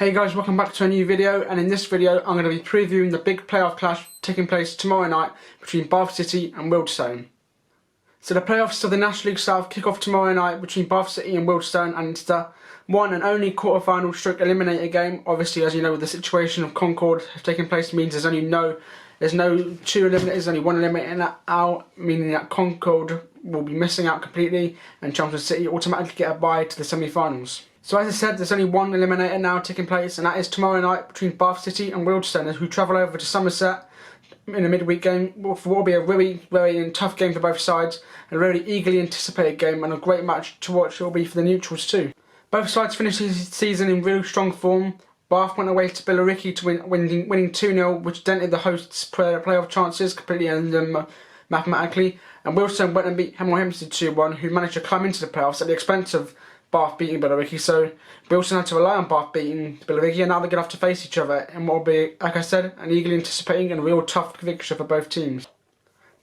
Hey guys, welcome back to a new video, and in this video I'm going to be previewing the big playoff clash taking place tomorrow night between Bath City and Wealdstone. So the playoffs of the National League South kick off tomorrow night between Bath City and Wealdstone, and it's the one and only quarter-final stroke eliminator game. Obviously, as you know, with the situation of Concord taking place means there's no two eliminators, only one eliminator out, meaning that Concord will be missing out completely and Chelmsford City automatically get a bye to the semi-finals. So as I said, there's only one eliminator now taking place, and that is tomorrow night between Bath City and Wealdstone, who travel over to Somerset in a midweek game for what will be a very tough game for both sides, and a really eagerly anticipated game, and a great match to watch it will be for the neutrals too. Both sides finished the season in really strong form. Bath went away to Billericay to winning 2-0, which dented the hosts' playoff chances completely and mathematically, and Wealdstone went and beat Hemel Hempstead 2-1, who managed to climb into the playoffs at the expense of Bath beating Billericay. So Wealdstone had to rely on Bath beating Billericay, and now they're going to have to face each other in what will be, like I said, an eagerly anticipating and a real tough fixture for both teams.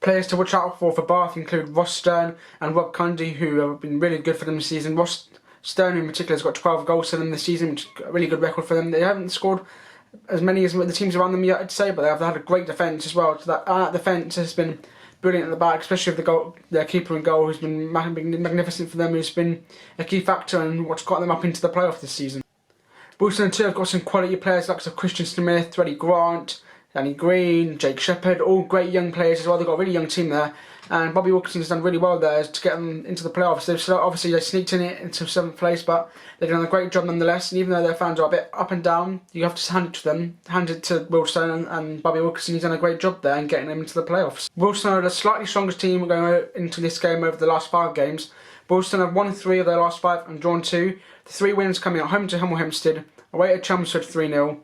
Players to watch out for Bath include Ross Stern and Rob Cundy, who have been really good for them this season. Ross Stern in particular has got 12 goals for them this season, which is a really good record for them. They haven't scored as many as the teams around them yet, I'd say, but they've had a great defence as well. So that defence has been brilliant at the back, especially with their keeper in goal, who's been magnificent for them, who's been a key factor in what's got them up into the playoff this season. Wealdstone too have got some quality players like Christian Smith, Freddie Grant, Danny Green, Jake Shepherd, all great young players as well. They've got a really young team there, and Bobby Wilkinson's done really well there to get them into the playoffs. Obviously they sneaked in it into 7th place, but they've done a great job nonetheless, and even though their fans are a bit up and down, you have to hand it to Wealdstone and Bobby Wilkinson. He's done a great job there in getting them into the playoffs. Wealdstone are the slightly strongest team going into this game over the last 5 games. Wealdstone have won 3 of their last 5 and drawn 2. The 3 wins coming at home to Hemel Hempstead, away at Chelmsford 3-0.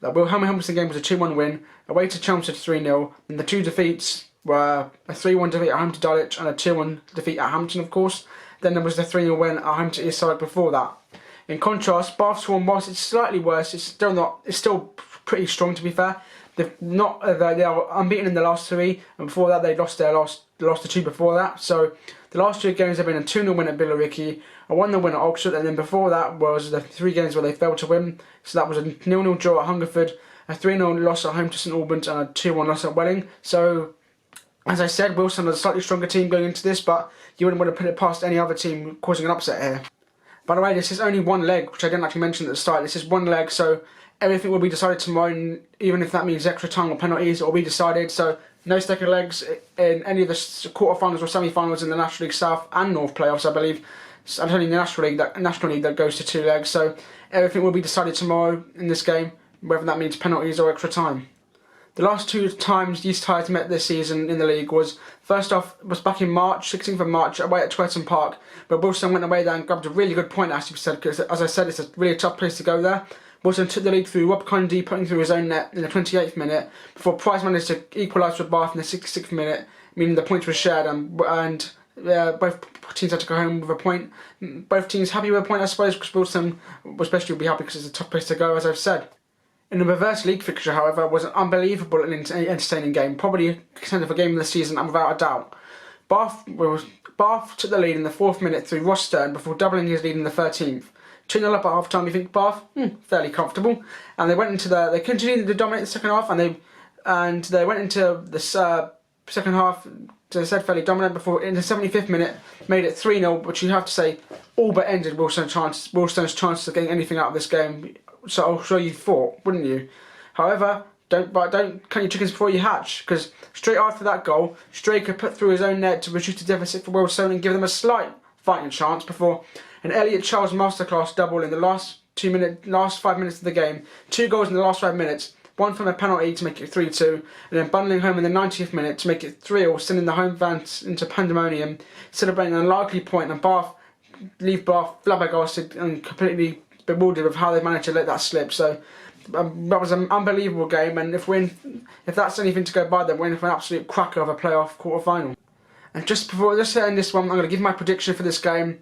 The Hemel Hempstead game was a 2-1 win, away to Chelmsford 3-0, and the 2 defeats were a 3-1 defeat at home to Dulwich and a 2-1 defeat at Hampton, of course. Then there was the 3-0 win at home to Eastside before that. In contrast, Bath's form, whilst it's slightly worse, it's still pretty strong, to be fair. They are unbeaten in the last 3, and before that they lost the 2 before that. So the last 2 games have been a 2-0 win at Billericay, a 1-0 win at Oxford, and then before that was the 3 games where they failed to win. So that was a 0-0 draw at Hungerford, a 3-0 loss at home to St Albans, and a 2-1 loss at Welling. So, as I said, Wealdstone are a slightly stronger team going into this, but you wouldn't want to put it past any other team causing an upset here. By the way, this is only one leg, which I didn't actually mention at the start. This is one leg, so everything will be decided tomorrow, and even if that means extra time or penalties, it will be decided. So no second legs in any of the quarterfinals or semi-finals in the National League South and North playoffs, I believe. It's only the National League that goes to 2 legs, so everything will be decided tomorrow in this game, whether that means penalties or extra time. The last 2 times these sides met this season in the league was, first off, was back in March, 16th of March, away at Twerton Park, but Wealdstone went away there and grabbed a really good point, as I said, it's a really tough place to go there. Wealdstone took the lead through Rob Cundy putting through his own net in the 28th minute, before Price managed to equalise with Bath in the 66th minute, meaning the points were shared, and both teams had to go home with a point. Both teams happy with a point, I suppose, because Wealdstone especially will be happy because it's a tough place to go, as I've said. In the reverse league fixture, however, was an unbelievable and entertaining game, probably a contender for game of the season, and without a doubt. Bath took the lead in the 4th minute through Ross Stern before doubling his lead in the 13th. 2-0 up at half time. You think Bath? Fairly comfortable. And they continued to dominate the second half, and they went into the second half, as I said, fairly dominant before in the 75th minute made it 3-0, which you have to say all but ended Wealdstone's chances of getting anything out of this game. So I'm sure you thought, wouldn't you? However, don't count your chickens before you hatch, because straight after that goal, Straker put through his own net to reduce the deficit for Wealdstone and give them a slight fighting chance before an Elliot Charles masterclass double in the last 5 minutes of the game. 2 goals in the last 5 minutes, one from a penalty to make it 3-2, and then bundling home in the 90th minute to make it 3-3, sending the home fans into pandemonium, celebrating an unlikely point, and leave Bath flabbergasted and completely bewildered with how they managed to let that slip. So that was an unbelievable game, and if that's anything to go by, then we're in for an absolute cracker of a playoff quarter-final. And just to end this one, I'm going to give my prediction for this game.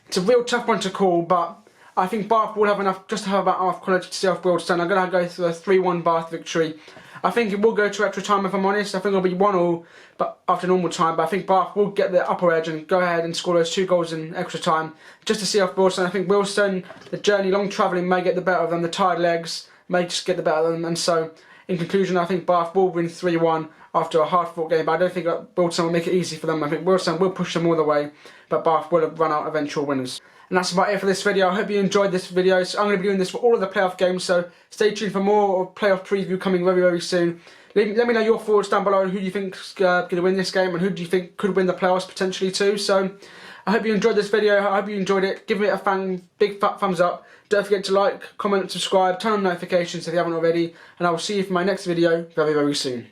It's a real tough one to call, but I think Bath will have enough, just to have about half quality to see off Wealdstone. I'm going to go for a 3-1 Bath victory. I think it will go to extra time if I'm honest. I think it'll be 1-1 but after normal time, but I think Bath will get the upper edge and go ahead and score those 2 goals in extra time just to see off Wealdstone. I think Wealdstone, the journey, long travelling may get the better of them, the tired legs may just get the better of them, and so in conclusion I think Bath will win 3-1 after a hard fought game, but I don't think Wealdstone will make it easy for them. I think Wealdstone will push them all the way, but Bath will run out eventual winners. And that's about it for this video. I hope you enjoyed this video. So I'm going to be doing this for all of the playoff games, so stay tuned for more playoff preview coming very, very soon. Let me know your thoughts down below and who do you think is going to win this game and who do you think could win the playoffs potentially too. So I hope you enjoyed this video. I hope you enjoyed it. Give it a big fat thumbs up. Don't forget to like, comment, subscribe, turn on notifications if you haven't already. And I will see you for my next video very, very soon.